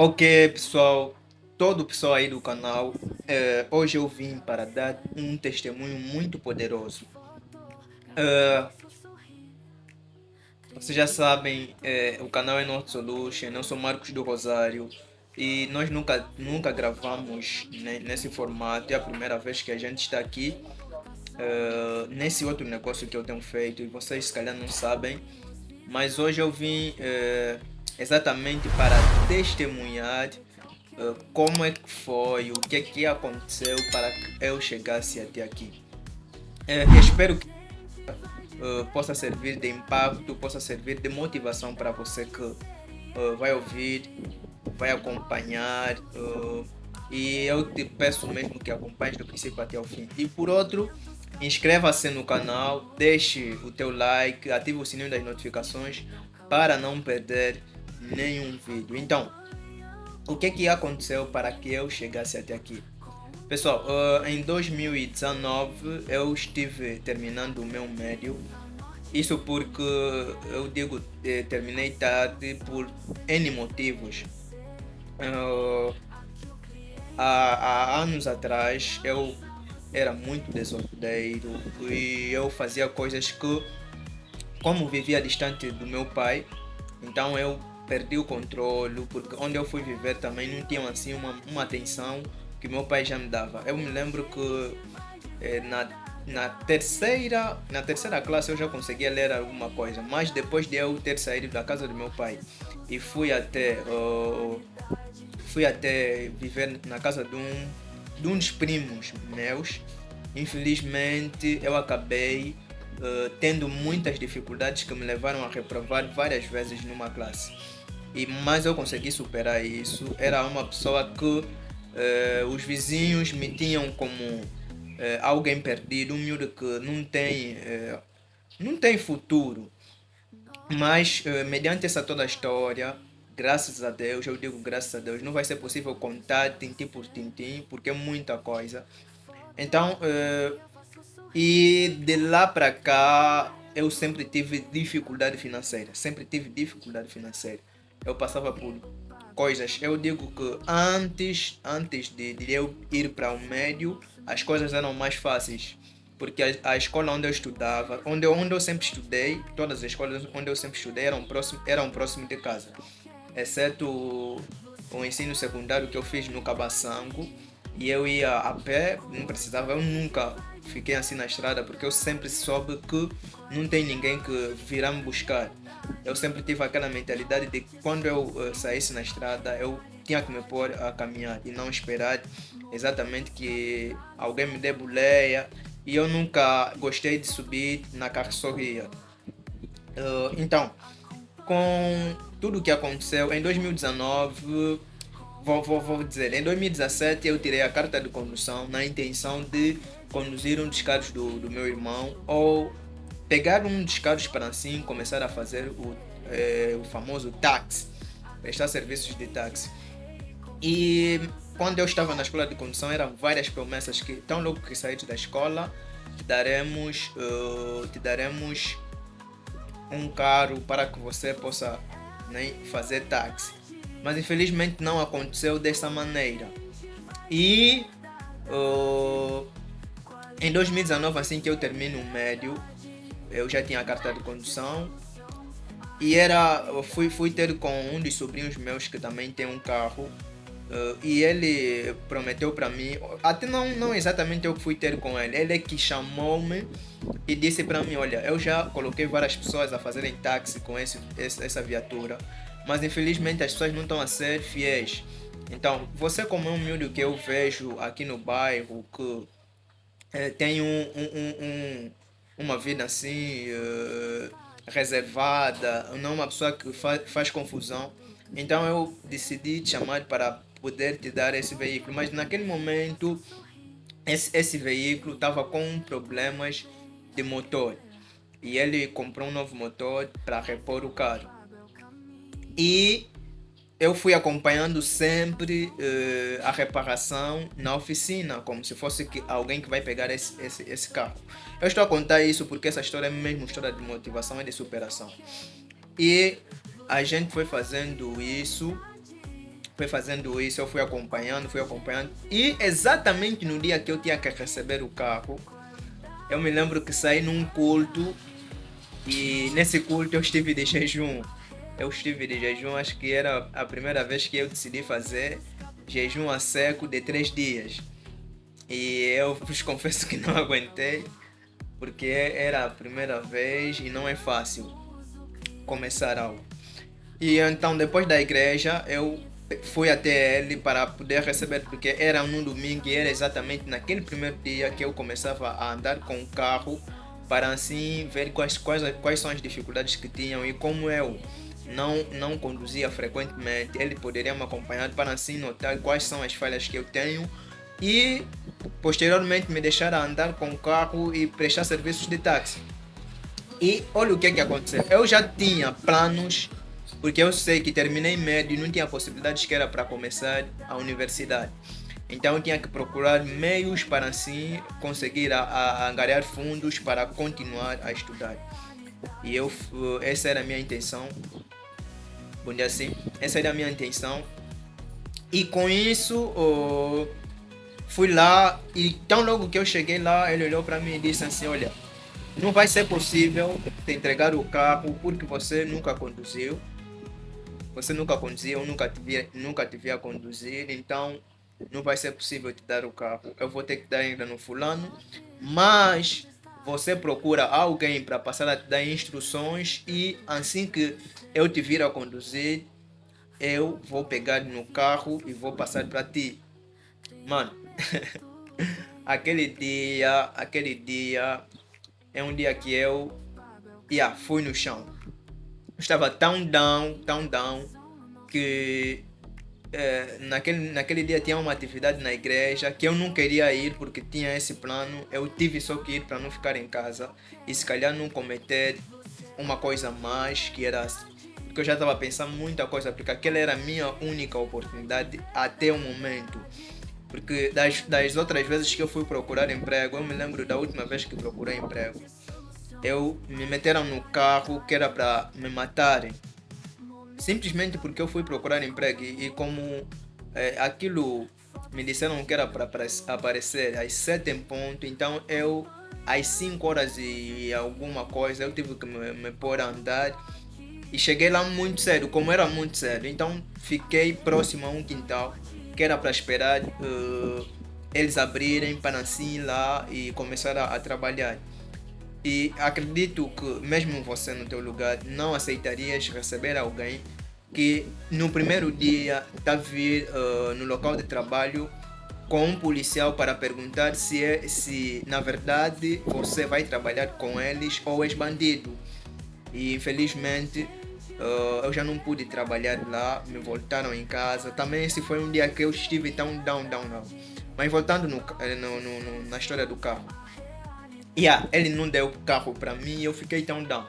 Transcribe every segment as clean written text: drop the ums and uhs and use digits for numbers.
Ok, pessoal, todo o pessoal aí do canal, hoje eu vim para dar um testemunho muito poderoso. Eh, Vocês já sabem, o canal é North Solution, eu sou Marcos do Rosário e nós nunca gravamos nesse formato, é a primeira vez que a gente está aqui nesse outro negócio que eu tenho feito e vocês se calhar não sabem, mas hoje eu vim exatamente para testemunhar como é que foi, o que é que aconteceu para que eu chegasse até aqui. Espero que possa servir de impacto, possa servir de motivação para você que vai ouvir, vai acompanhar. E eu te peço mesmo que acompanhe do princípio até o fim. E por outro, inscreva-se no canal, deixe o teu like, ative o sininho das notificações para não perder nenhum vídeo. Então, o que é que aconteceu para que eu chegasse até aqui? Pessoal, em 2019 eu estive terminando o meu médio. Isso porque eu digo terminei tarde por N motivos. Uh, há anos atrás eu era muito desordeiro e eu fazia coisas que, como vivia distante do meu pai, então eu perdi o controle, porque onde eu fui viver também não tinha assim uma atenção que meu pai já me dava. Eu me lembro que na terceira classe eu já conseguia ler alguma coisa, mas depois de eu ter saído da casa do meu pai e fui até viver na casa de uns primos meus, infelizmente eu acabei tendo muitas dificuldades que me levaram a reprovar várias vezes numa classe. Mas eu consegui superar isso. Era uma pessoa que os vizinhos me tinham como alguém perdido, um miúdo que não tem futuro. Mas, mediante essa toda a história, graças a Deus, eu digo graças a Deus, não vai ser possível contar tintim por tintim, porque é muita coisa. Então, e de lá para cá, eu sempre tive dificuldade financeira. Sempre tive dificuldade financeira. Eu passava por coisas. Eu digo que antes de eu ir para o médio, as coisas eram mais fáceis. Porque a escola onde eu estudava, onde eu sempre estudei, todas as escolas onde eu sempre estudei eram próximo de casa. Exceto o ensino secundário que eu fiz no Cabaçango. E eu ia a pé, não precisava, eu nunca fiquei assim na estrada, porque eu sempre soube que não tem ninguém que virá me buscar. Eu sempre tive aquela mentalidade de que quando eu saísse na estrada, eu tinha que me pôr a caminhar e não esperar exatamente que alguém me dê boleia. E eu nunca gostei de subir na carroceria. Então, com tudo o que aconteceu em 2019, vou dizer, em 2017 eu tirei a carta de condução na intenção de conduzir um dos carros do meu irmão ou pegar um dos carros para assim começar a fazer o famoso táxi, prestar serviços de táxi. E quando eu estava na escola de condução eram várias promessas que tão logo que saíres da escola te daremos um carro para que você possa, né, fazer táxi. Mas infelizmente não aconteceu dessa maneira. E uh, em 2019, assim que eu termino o médio, eu já tinha a carta de condução. E eu fui ter com um dos sobrinhos meus que também tem um carro. E ele prometeu para mim, até não exatamente eu que fui ter com ele, ele é que chamou-me e disse para mim: olha, eu já coloquei várias pessoas a fazerem táxi com essa viatura, mas infelizmente as pessoas não estão a ser fiéis. Então, você, como é um miúdo que eu vejo aqui no bairro, que tem uma vida assim reservada, não uma pessoa que faz confusão. Então eu decidi te chamar para poder te dar esse veículo. Mas naquele momento esse veículo estava com problemas de motor. E ele comprou um novo motor para repor o carro. E eu fui acompanhando sempre a reparação na oficina, como se fosse alguém que vai pegar esse carro. Eu estou a contar isso porque essa história é mesmo história de motivação e de superação. E a gente foi fazendo isso Foi fazendo isso, eu fui acompanhando. E exatamente no dia que eu tinha que receber o carro, eu me lembro que saí num culto e nesse culto eu estive de jejum. Eu estive de jejum, acho que era a primeira vez que eu decidi fazer jejum a seco de 3 dias. E eu vos confesso que não aguentei, porque era a primeira vez e não é fácil começar algo. E então, depois da igreja, eu fui até ele para poder receber, porque era num domingo e era exatamente naquele primeiro dia que eu começava a andar com o carro, para assim ver quais são as dificuldades que tinham e como eu não conduzia frequentemente, ele poderia me acompanhar para assim notar quais são as falhas que eu tenho e posteriormente me deixar andar com o carro e prestar serviços de táxi. E olha o que é que aconteceu. Eu já tinha planos, porque eu sei que terminei médio e não tinha possibilidades que era para começar a universidade. Então eu tinha que procurar meios para assim conseguir angariar fundos para continuar a estudar. E essa era a minha intenção. Bom dia assim, essa era a minha intenção. E com isso, fui lá e tão logo que eu cheguei lá, ele olhou para mim e disse assim, olha, não vai ser possível te entregar o carro porque você nunca conduziu. Você nunca conduziu, eu nunca te vi a conduzir, então não vai ser possível te dar o carro. Eu vou ter que dar ainda no fulano, mas você procura alguém para passar a te dar instruções e assim que eu te vir a conduzir, eu vou pegar no carro e vou passar para ti. Mano, aquele dia é um dia que eu fui no chão. Eu estava tão down, que naquele dia tinha uma atividade na igreja que eu não queria ir porque tinha esse plano. Eu tive só que ir para não ficar em casa e se calhar não cometer uma coisa mais que era. Porque eu já estava pensando muita coisa, porque aquela era a minha única oportunidade até o momento. Porque das outras vezes que eu fui procurar emprego, eu me lembro da última vez que procurei emprego, eu me meteram no carro que era para me matarem. Simplesmente porque eu fui procurar emprego e como aquilo me disseram que era para aparecer às 7 em ponto, então eu às 5 horas e alguma coisa eu tive que me pôr a andar e cheguei lá muito cedo, como era muito cedo, então fiquei próximo a um quintal que era para esperar eles abrirem para assim ir lá e começar a trabalhar. E acredito que mesmo você no teu lugar não aceitarias receber alguém que no primeiro dia está a vir no local de trabalho com um policial para perguntar se na verdade você vai trabalhar com eles ou és bandido. E infelizmente eu já não pude trabalhar lá, me voltaram em casa. Também esse foi um dia que eu estive tão down. Mas voltando na história do carro. Ele não deu o carro para mim e eu fiquei tão down.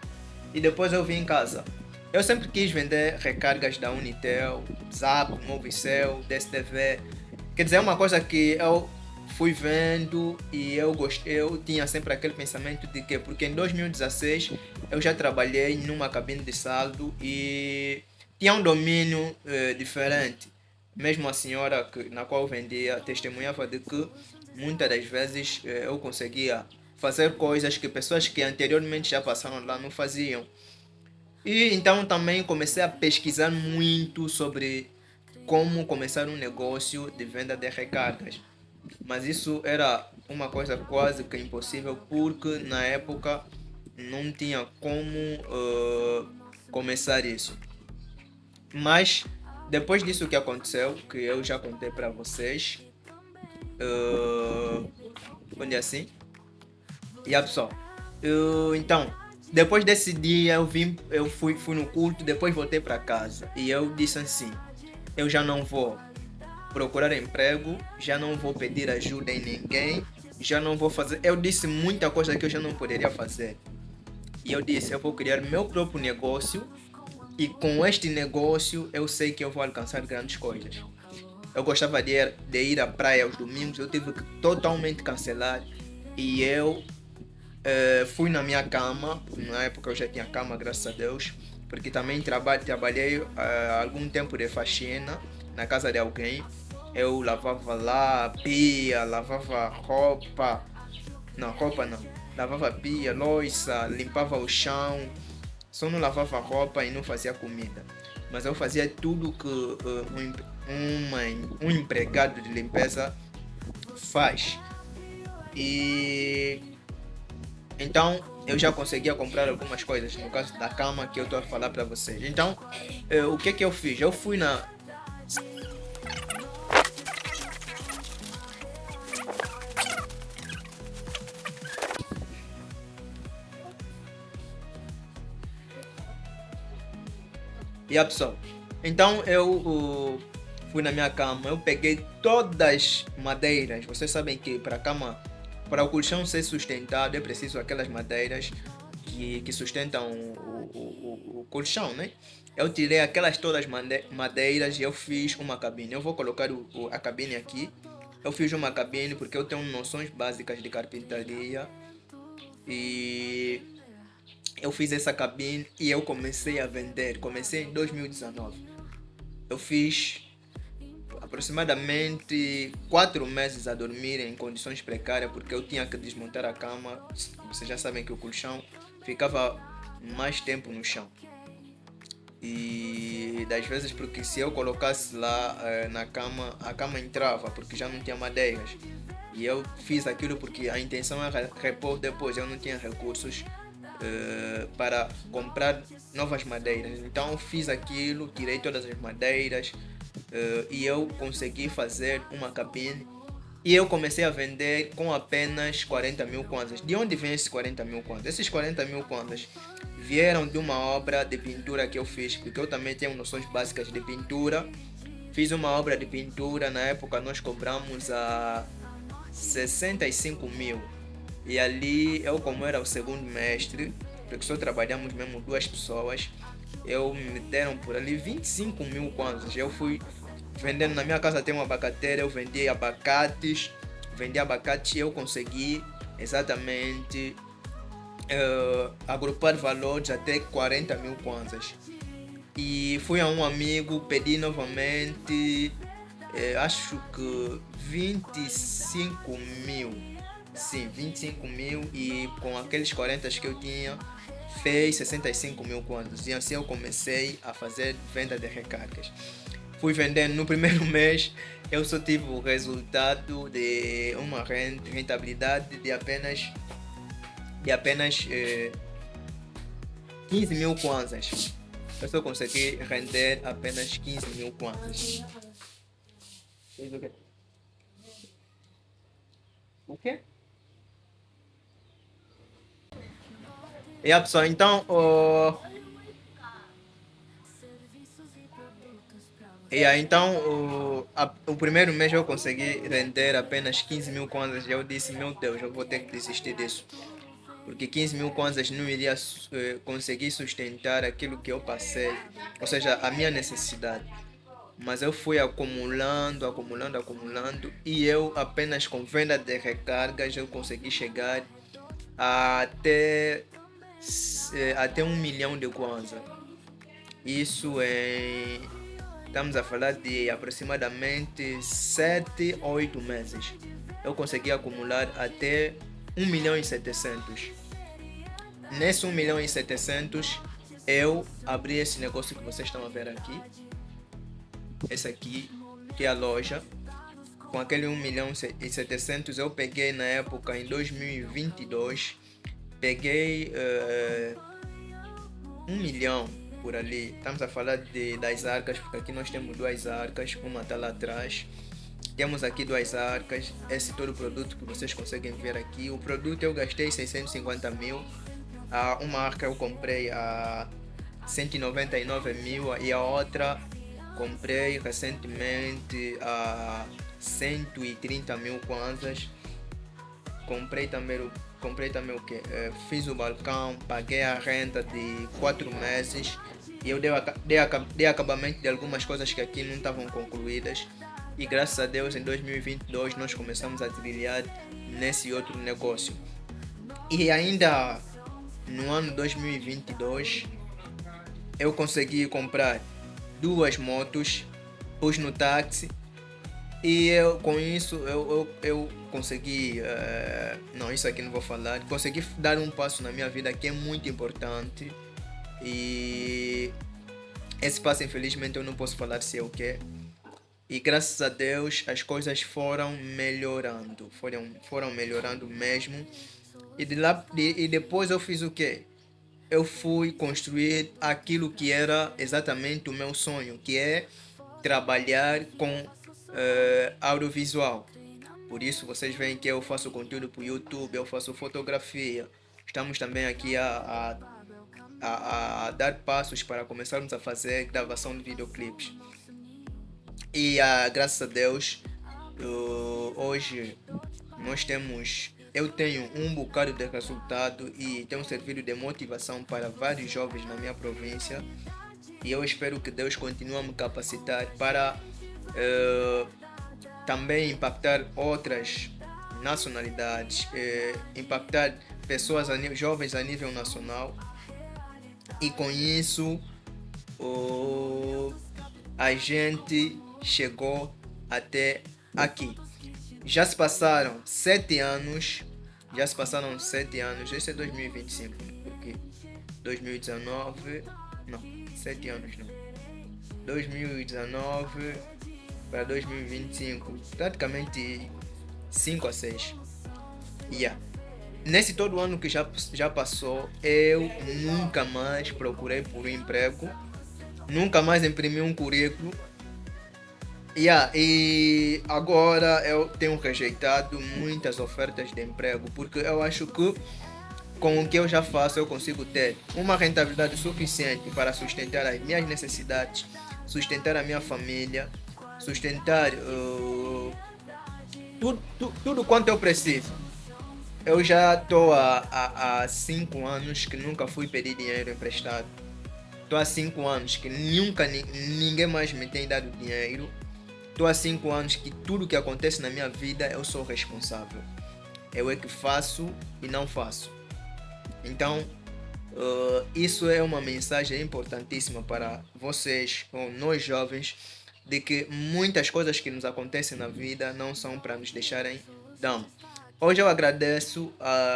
E depois eu vim em casa. Eu sempre quis vender recargas da Unitel, Zap, Movicel, DSTV. Quer dizer, é uma coisa que eu fui vendo e eu gostei. Eu tinha sempre aquele pensamento de que, porque em 2016 eu já trabalhei numa cabine de saldo e tinha um domínio diferente. Mesmo a senhora na qual eu vendia testemunhava de que muitas das vezes eu conseguia fazer coisas que pessoas que anteriormente já passaram lá não faziam. E então também comecei a pesquisar muito sobre como começar um negócio de venda de recargas. Mas isso era uma coisa quase que impossível porque na época não tinha como começar isso. Mas depois disso que aconteceu, que eu já contei para vocês, onde é assim? Pessoal, então, depois desse dia eu fui no culto, depois voltei para casa e eu disse assim, eu já não vou procurar emprego, já não vou pedir ajuda em ninguém, já não vou fazer, eu disse muita coisa que eu já não poderia fazer. E eu disse, eu vou criar meu próprio negócio e com este negócio eu sei que eu vou alcançar grandes coisas. Eu gostava de ir à praia aos domingos, eu tive que totalmente cancelar e eu fui na minha cama, na época eu já tinha cama, graças a Deus, porque também trabalhei algum tempo de faxina na casa de alguém. Eu lavava lá a pia, lavava roupa. Não, roupa não. Lavava a pia, louça, limpava o chão. Só não lavava roupa e não fazia comida. Mas eu fazia tudo que um empregado de limpeza faz. E então eu já conseguia comprar algumas coisas, no caso da cama que eu estou a falar para vocês. Então, o que que eu fiz? Eu fui na. E a pessoa. Então eu fui na minha cama, eu peguei todas as madeiras. Vocês sabem que para a cama, para o colchão ser sustentado, é preciso aquelas madeiras que sustentam o colchão, né? Eu tirei aquelas todas madeiras e eu fiz uma cabine. Eu vou colocar a cabine aqui. Eu fiz uma cabine porque eu tenho noções básicas de carpintaria e eu fiz essa cabine e eu comecei a vender. Comecei em 2019. Eu fiz aproximadamente 4 meses a dormir em condições precárias porque eu tinha que desmontar a cama. Vocês já sabem que o colchão ficava mais tempo no chão. E das vezes porque se eu colocasse lá na cama, a cama entrava porque já não tinha madeiras. E eu fiz aquilo porque a intenção era repor depois, eu não tinha recursos para comprar novas madeiras. Então eu fiz aquilo, tirei todas as madeiras e eu consegui fazer uma cabine. E eu comecei a vender com apenas 40 mil kwanzas. De onde vem esses 40 mil kwanzas? Esses 40 mil kwanzas vieram de uma obra de pintura que eu fiz, porque eu também tenho noções básicas de pintura. Fiz uma obra de pintura, na época nós cobramos a 65 mil. E ali, eu como era o segundo mestre, porque só trabalhamos mesmo duas pessoas, eu me deram por ali 25 mil kwanzas. Eu fui vendendo, na minha casa tem uma abacateira, eu vendi abacates, e eu consegui exatamente agrupar valores até 40 mil kwanzas. E fui a um amigo, pedi novamente, acho que 25 mil. Sim, 25 mil e com aqueles 40 que eu tinha, fez 65 mil kwanzas. E assim eu comecei a fazer venda de recargas. Fui vendendo no primeiro mês, eu só tive o resultado de uma rentabilidade de apenas 15 mil kwanzas. Eu só consegui render apenas 15 mil kwanzas. O quê? E a pessoa, então, o primeiro mês eu consegui render apenas 15 mil kwanzas. Eu disse, meu Deus, eu vou ter que desistir disso. Porque 15 mil kwanzas não iria conseguir sustentar aquilo que eu passei, ou seja, a minha necessidade. Mas eu fui acumulando, e eu apenas com venda de recargas eu consegui chegar até 1 milhão de kwanza. Isso estamos a falar de aproximadamente 7, 8 meses. Eu consegui acumular até 1 milhão e 700. Nesse 1 milhão e 700 eu abri esse negócio que vocês estão a ver aqui. Esse aqui, que é a loja. Com aquele 1 milhão e 700 eu peguei na época, em 2022, peguei 1 milhão por ali. Estamos a falar das arcas, porque aqui nós temos duas arcas, uma está lá atrás. Temos aqui duas arcas, esse todo o produto que vocês conseguem ver aqui. O produto eu gastei 650 mil, uma arca eu comprei a 199 mil e a outra comprei recentemente a 130 mil kwanzas. Comprei também o que? Fiz o balcão, paguei a renda de 4 meses e eu dei acabamento de algumas coisas que aqui não estavam concluídas. E graças a Deus em 2022 nós começamos a trilhar nesse outro negócio. E ainda no ano 2022 eu consegui comprar duas motos pus no táxi e eu, com isso eu consegui. Não, isso aqui não vou falar. Consegui dar um passo na minha vida que é muito importante. E esse passo, infelizmente, eu não posso falar se é o quê. E graças a Deus as coisas foram melhorando. Foram melhorando mesmo. E depois eu fiz o quê? Eu fui construir aquilo que era exatamente o meu sonho, que é trabalhar com audiovisual. Por isso vocês veem que eu faço conteúdo para o YouTube, eu faço fotografia. Estamos também aqui a dar passos para começarmos a fazer gravação de videoclipes. E graças a Deus, hoje nós temos. Eu tenho um bocado de resultado e tenho servido de motivação para vários jovens na minha província. E eu espero que Deus continue a me capacitar para também impactar outras nacionalidades, impactar pessoas jovens a nível nacional. E com isso, a gente chegou até aqui. Já se passaram 7 anos. Já se passaram 7 anos. Esse é 2025. Porque 2019. Não, 7 anos não. 2019 para 2025. Praticamente 5 a 6. Yeah. Nesse todo ano que já passou, eu nunca mais procurei por um emprego. Nunca mais imprimi um currículo. E agora eu tenho rejeitado muitas ofertas de emprego porque eu acho que com o que eu já faço eu consigo ter uma rentabilidade suficiente para sustentar as minhas necessidades, sustentar a minha família, sustentar tudo quanto eu preciso. Eu já estou há 5 anos que nunca fui pedir dinheiro emprestado. Estou há 5 anos que ninguém mais me tem dado dinheiro. Estou há 5 anos que tudo que acontece na minha vida eu sou responsável. Eu é que faço e não faço. Então, isso é uma mensagem importantíssima para vocês, ou nós jovens, de que muitas coisas que nos acontecem na vida não são para nos deixarem down. Hoje eu agradeço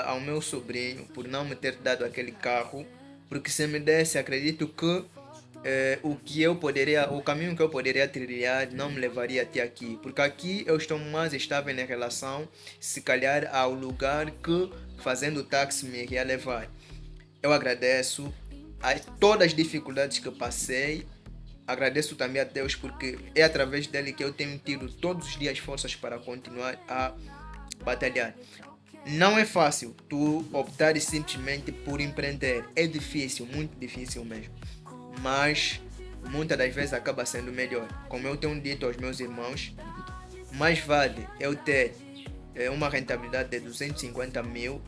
ao meu sobrinho por não me ter dado aquele carro, porque se me desse, acredito que o caminho que eu poderia trilhar não me levaria até aqui, porque aqui eu estou mais estável em relação, se calhar, ao lugar que fazendo táxi me iria levar. Eu agradeço a todas as dificuldades que passei, agradeço também a Deus porque é através dele que eu tenho tido todos os dias forças para continuar a batalhar. Não é fácil tu optar simplesmente por empreender, é difícil, muito difícil mesmo, mas muitas das vezes acaba sendo melhor. Como eu tenho dito aos meus irmãos, mais vale eu ter uma rentabilidade de 250 mil,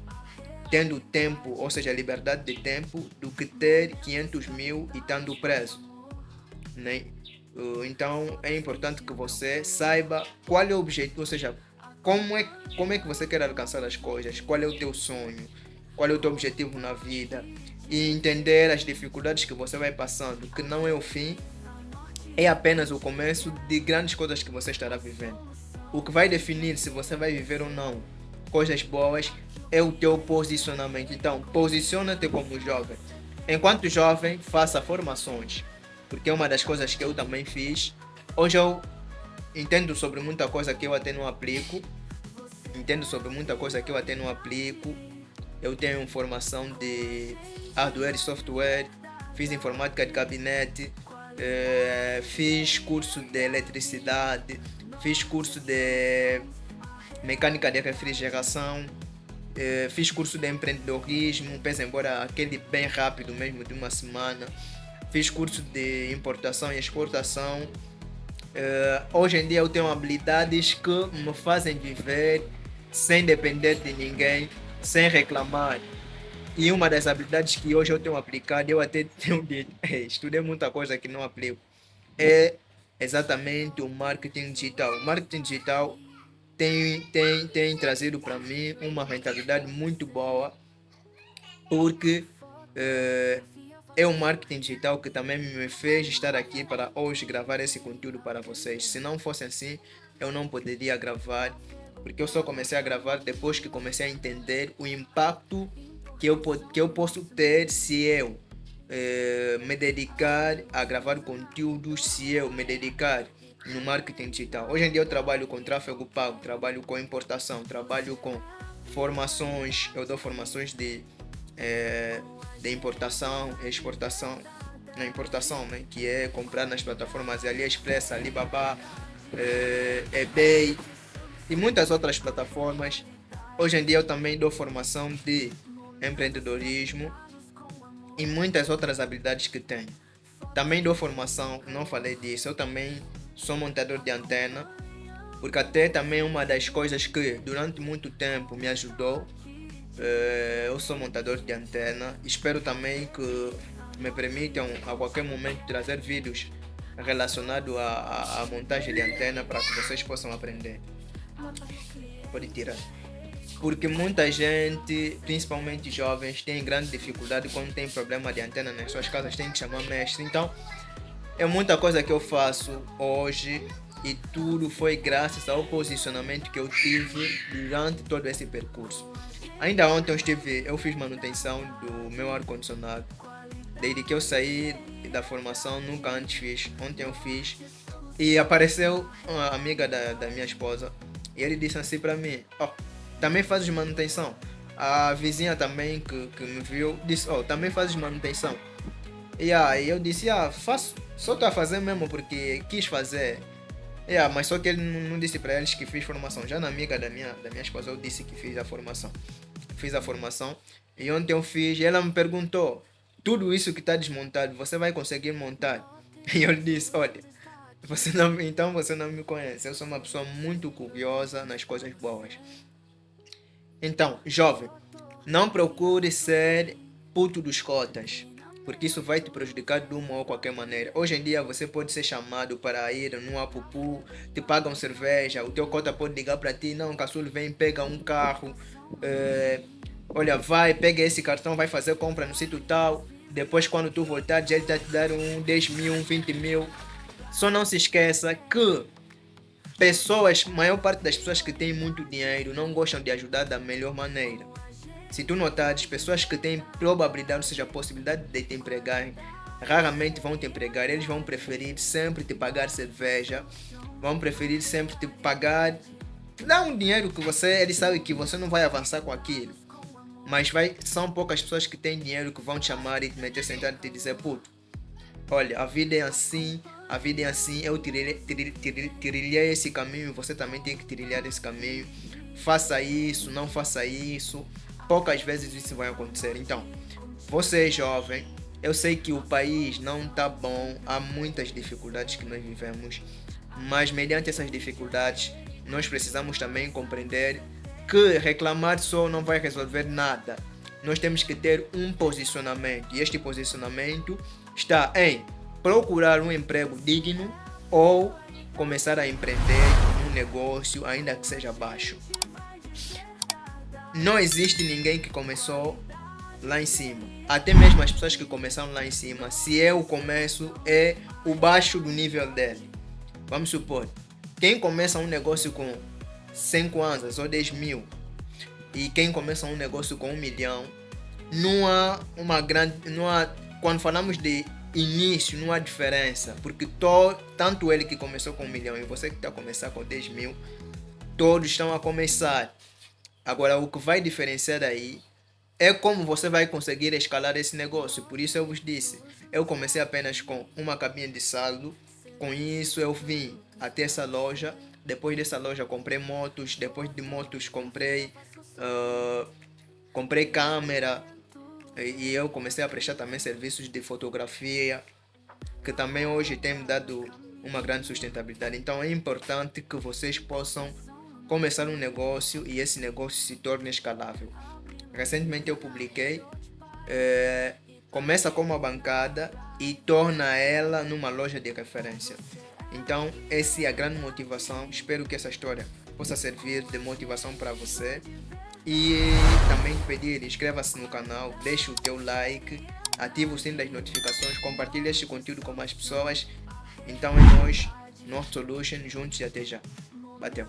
tendo tempo, ou seja, liberdade de tempo, do que ter 500 mil e estando preso. Né? Então é importante que você saiba qual é o objetivo, ou seja, como é que você quer alcançar as coisas, qual é o teu sonho, qual é o teu objetivo na vida e entender as dificuldades que você vai passando, que não é o fim, é apenas o começo de grandes coisas que você estará vivendo. O que vai definir se você vai viver ou não coisas boas é o teu posicionamento. Então, posiciona-te como jovem. Enquanto jovem, faça formações, porque é uma das coisas que eu também fiz. Hoje eu entendo sobre muita coisa que eu até não aplico. Eu tenho formação de hardware e software, fiz informática de gabinete, fiz curso de eletricidade, fiz curso de mecânica de refrigeração, fiz curso de empreendedorismo, pese embora aquele bem rápido mesmo de uma semana. Fiz curso de importação e exportação. Hoje em dia eu tenho habilidades que me fazem viver sem depender de ninguém, sem reclamar. E uma das habilidades que hoje eu tenho aplicado, eu até tenho dito, estudei muita coisa que não aplico, é exatamente o marketing digital. O marketing digital tem trazido para mim uma rentabilidade muito boa, porque é o marketing digital que também me fez estar aqui para hoje gravar esse conteúdo para vocês. Se não fosse assim, eu não poderia gravar, porque eu só comecei a gravar depois que comecei a entender o impacto que eu posso ter se eu me dedicar a gravar conteúdos, se eu me dedicar no marketing digital. Hoje em dia eu trabalho com tráfego pago, trabalho com importação, trabalho com formações, eu dou formações de importação, exportação, na importação, né, que é comprar nas plataformas AliExpress, Alibaba, eBay e muitas outras plataformas. Hoje em dia eu também dou formação de empreendedorismo e muitas outras habilidades que tenho. Também dou formação, não falei disso, eu também sou montador de antena, porque até também uma das coisas que durante muito tempo me ajudou, eu sou montador de antena. Espero também que me permitam a qualquer momento trazer vídeos relacionados à montagem de antena para que vocês possam aprender. Pode tirar. Porque muita gente, principalmente jovens, tem grande dificuldade quando tem problema de antena nas suas casas, tem que chamar mestre. Então, é muita coisa que eu faço hoje e tudo foi graças ao posicionamento que eu tive durante todo esse percurso. Ainda ontem eu fiz manutenção do meu ar-condicionado. Desde que eu saí da formação, nunca antes fiz. Ontem eu fiz. E apareceu uma amiga da minha esposa. E ele disse assim pra mim: ó, também fazes manutenção? A vizinha também que me viu disse: ó, também fazes manutenção? E aí eu disse: faço. Só tô a fazer mesmo porque quis fazer. Mas só que ele não disse pra eles que fiz formação. Já na amiga da minha esposa eu disse que fiz a formação. Fiz a formação e ontem eu fiz e ela me perguntou: tudo isso que está desmontado, você vai conseguir montar? E eu disse: olha, então você não me conhece, eu sou uma pessoa muito curiosa nas coisas boas. Então, jovem, não procure ser puto dos cotas, porque isso vai te prejudicar de uma ou qualquer maneira. Hoje em dia você pode ser chamado para ir num apupu, te pagam cerveja, o teu cota pode ligar para ti: não, caçulo, vem, pega um carro, olha, vai, pega esse cartão, vai fazer compra no sítio tal, depois quando tu voltar, já ele vai te dar um 10 mil, um 20 mil. Só não se esqueça que maior parte das pessoas que têm muito dinheiro não gostam de ajudar da melhor maneira. Se tu notares, pessoas que têm probabilidade, ou seja, a possibilidade de te empregarem, raramente vão te empregar. Eles vão preferir sempre te pagar cerveja, vão preferir sempre te pagar, dá um dinheiro que ele sabe que você não vai avançar com aquilo. Mas são poucas pessoas que têm dinheiro que vão te chamar e te meter sentado e te dizer: puto, olha, a vida é assim, eu trilhei esse caminho, você também tem que trilhar esse caminho. Faça isso, não faça isso. Poucas vezes isso vai acontecer. Então, você jovem, eu sei que o país não está bom, há muitas dificuldades que nós vivemos, mas mediante essas dificuldades, nós precisamos também compreender que reclamar só não vai resolver nada. Nós temos que ter um posicionamento, e este posicionamento está em procurar um emprego digno ou começar a empreender um negócio, ainda que seja baixo. Não existe ninguém que começou lá em cima. Até mesmo as pessoas que começaram lá em cima, se é o começo, é o baixo do nível dele. Vamos supor, quem começa um negócio com 5 anos ou 10 mil e quem começa um negócio com 1 milhão, quando falamos de início, não há diferença, porque tanto ele que começou com 1 milhão e você que está a começar com 10 mil, todos estão a começar. Agora, o que vai diferenciar aí é como você vai conseguir escalar esse negócio. Por isso eu vos disse, eu comecei apenas com uma cabine de saldo. Com isso eu vim até essa loja. Depois dessa loja comprei motos. Depois de motos comprei câmera. E eu comecei a prestar também serviços de fotografia, que também hoje tem me dado uma grande sustentabilidade. Então é importante que vocês possam começar um negócio e esse negócio se torne escalável. Recentemente eu publiquei, começa com uma bancada e torna ela numa loja de referência. Então essa é a grande motivação. Espero que essa história possa servir de motivação para você. E também pedir, inscreva-se no canal, deixe o teu like ativa o sininho das notificações, compartilha este conteúdo com mais pessoas. Então é nós, North Solution, juntos e até já. Bateu.